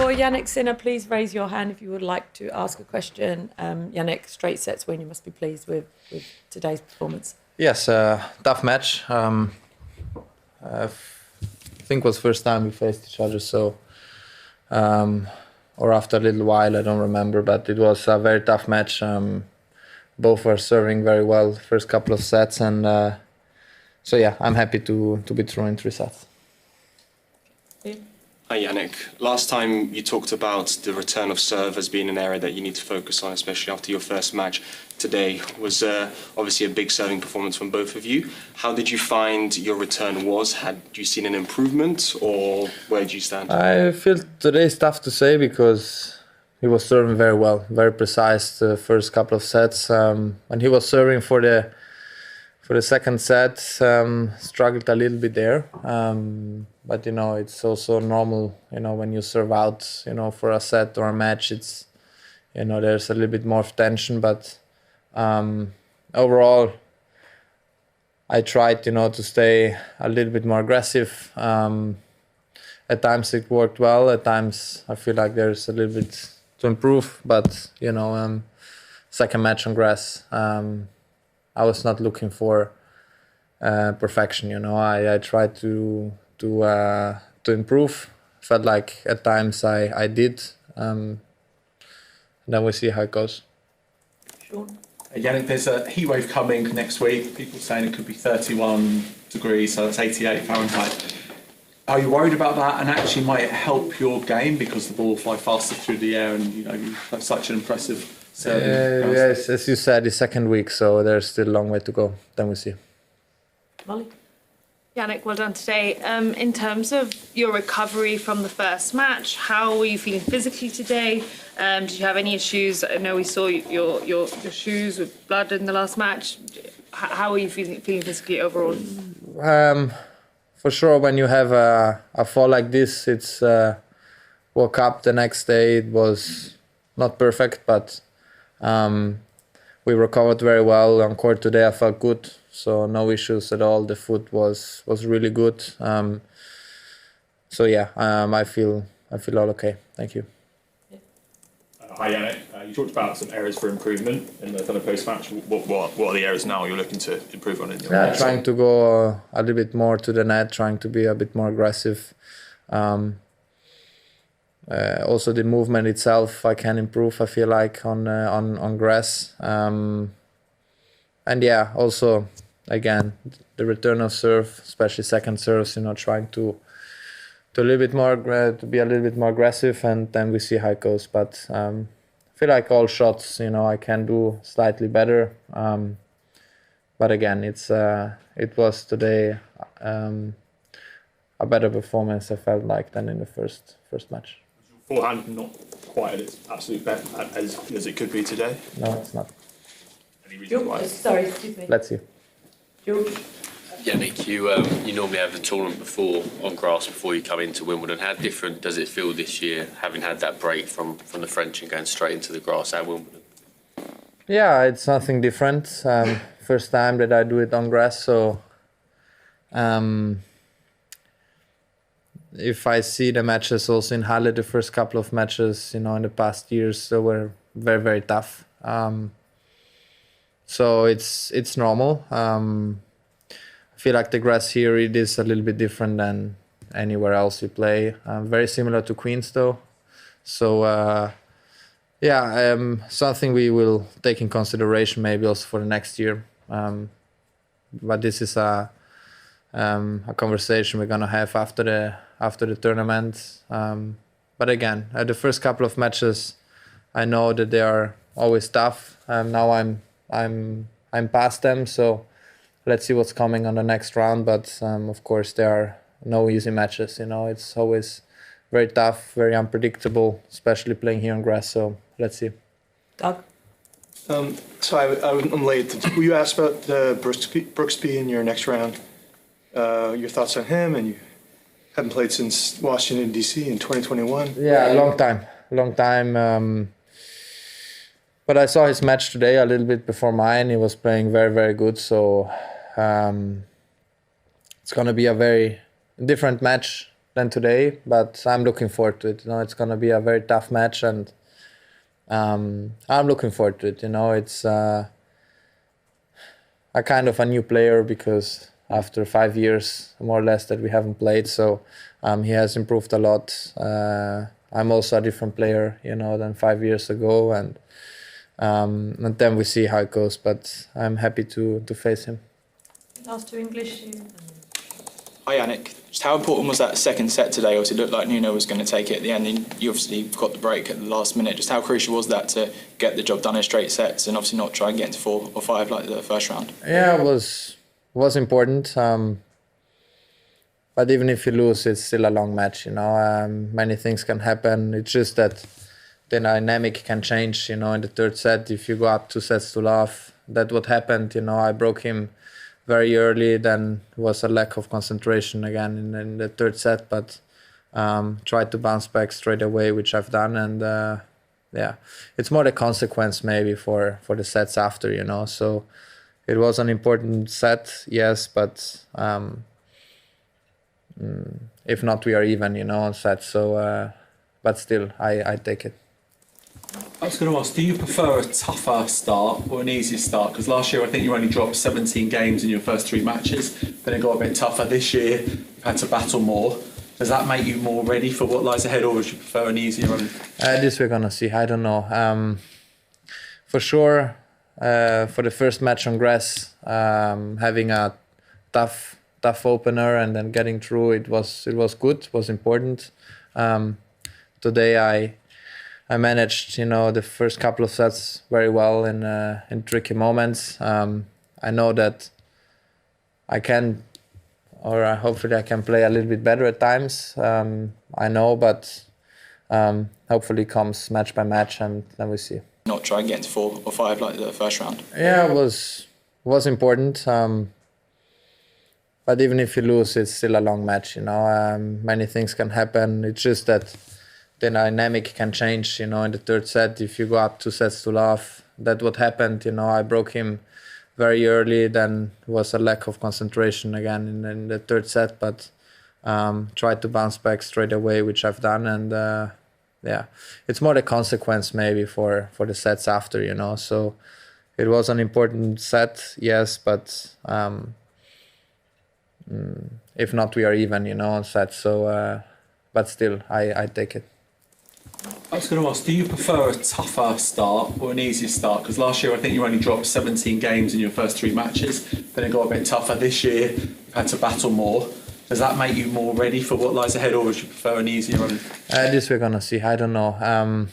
For Yannick Sinner, please raise your hand if you would like to ask a question. Yannick, straight sets win. You must be pleased with today's performance. Yes, tough match. I think it was first time we faced each other, so or after a little while, I don't remember, but it was a very tough match. Both were serving very well first couple of sets, and so yeah, I'm happy to be through in 3 sets. Hi Yannick, last time you talked about the return of serve as being an area that you need to focus on, especially after your first match. Today was obviously a big serving performance from both of you. How did you find your return was? Had you seen an improvement, or where do you stand? I feel today is tough to say because he was serving very well, very precise the first couple of sets. And he was serving for the second set, struggled a little bit there. But, you know, it's also normal, you know, when you serve out, you know, for a set or a match, it's, you know, there's a little bit more of tension. But overall, I tried, you know, to stay a little bit more aggressive. At times it worked well. At times I feel like there's a little bit to improve. But, you know, second match on grass, I was not looking for perfection, you know. I tried to improve. Felt like at times I did. Then we'll see how it goes. Sean? Yannick, there's a heat wave coming next week. People saying it could be 31 degrees, so that's 88 Fahrenheit. Are you worried about that, and actually might it help your game because the ball will fly faster through the air, and you know you have such an impressive serving? Yes, as you said, the second week, so there's still a long way to go. Then we'll see. Molly? Yannick, well done today. In terms of your recovery from the first match, how were you feeling physically today? Did you have any issues? I know we saw your shoes with blood in the last match. How are you feeling physically overall? For sure, when you have a fall like this, it's woke up the next day. It was not perfect, but we recovered very well. On court today, I felt good. So no issues at all. The foot was really good. So yeah, I feel all okay. Thank you. Hi Yannick, you talked about some areas for improvement in the kind of post-match. What are the areas now you're looking to improve on in your game? Trying to go a little bit more to the net, trying to be a bit more aggressive. Also the movement itself, I can improve. I feel like on grass. And yeah, also, again, the return of serve, especially second serves, you know, trying to a little bit more, to be a little bit more aggressive, and then we see how it goes. But I feel like all shots, you know, I can do slightly better. But again, it was today a better performance, I felt like, than in the first match. Forehand not quite at its absolute best as it could be today? No, it's not. Sorry, excuse me. Let's see. George? Yannick, you normally have the tournament before on grass before you come into Wimbledon. How different does it feel this year, having had that break from the French and going straight into the grass at Wimbledon? Yeah, it's nothing different. First time that I do it on grass, so if I see the matches also in Halle, the first couple of matches, you know, in the past years, they were very, very tough. So it's normal. I feel like the grass here, it is a little bit different than anywhere else you play. Very similar to Queens though. So something we will take in consideration maybe also for the next year. But this is a conversation we're gonna have after the tournament. But again, the first couple of matches, I know that they are always tough. Now I'm past them, so let's see what's coming on the next round. But of course, there are no easy matches. You know, it's always very tough, very unpredictable, especially playing here on grass. So let's see. Doug? So I'm late. Were you asked about Brooksby in your next round? Your thoughts on him, and you haven't played since Washington, D.C. in 2021? Yeah, a long time. But I saw his match today a little bit before mine. He was playing very, very good. So it's going to be a very different match. than today, but I'm looking forward to it. You know, it's gonna be a very tough match, and I'm looking forward to it. You know, it's a kind of a new player because after 5 years, more or less, that we haven't played, so he has improved a lot. I'm also a different player, you know, than 5 years ago, and then we see how it goes. But I'm happy to face him. Last two English. Hi Yannick, just how important was that second set today? Obviously it looked like Nuno was going to take it at the end, and you obviously got the break at the last minute. Just how crucial was that to get the job done in straight sets and obviously not try and get into 4 or 5 like the first round? Yeah, it was important. But even if you lose, it's still a long match, you know. Many things can happen. It's just that the dynamic can change, you know, in the third set. If you go up 2 sets to love, that's what happened, you know. I broke him very early, then was a lack of concentration again in the third set, but tried to bounce back straight away, which I've done. And yeah, it's more the consequence maybe for the sets after, you know. So it was an important set, yes, but if not, we are even, you know, on sets. So, but still, I take it. I was going to ask, do you prefer a tougher start or an easier start? Because last year I think you only dropped 17 games in your first 3 matches, then it got a bit tougher. This year you've had to battle more. Does that make you more ready for what lies ahead, or would you prefer an easier run? This we're going to see. I don't know. For sure, for the first match on grass, having a tough opener and then getting through, it was good, it was important. Today I managed, you know, the first couple of sets very well in tricky moments. I know that I can, or hopefully I can play a little bit better at times. I know, but hopefully comes match by match, and then we see. Not try and get into 4 or 5 like the first round? Yeah, it was important. But even if you lose, it's still a long match, you know. Many things can happen. It's just that the dynamic can change, you know, in the third set. If you go up 2 sets to love, that's what happened, you know. I broke him very early, then was a lack of concentration again in the third set, but tried to bounce back straight away, which I've done. And yeah, it's more the consequence maybe for the sets after, you know. So it was an important set, yes, but if not, we are even, you know, on sets. So, but still, I take it. I was going to ask, do you prefer a tougher start or an easier start? Because last year I think you only dropped 17 games in your first 3 matches, then it got a bit tougher. This year you've had to battle more. Does that make you more ready for what lies ahead, or would you prefer an easier run? This we're going to see. I don't know.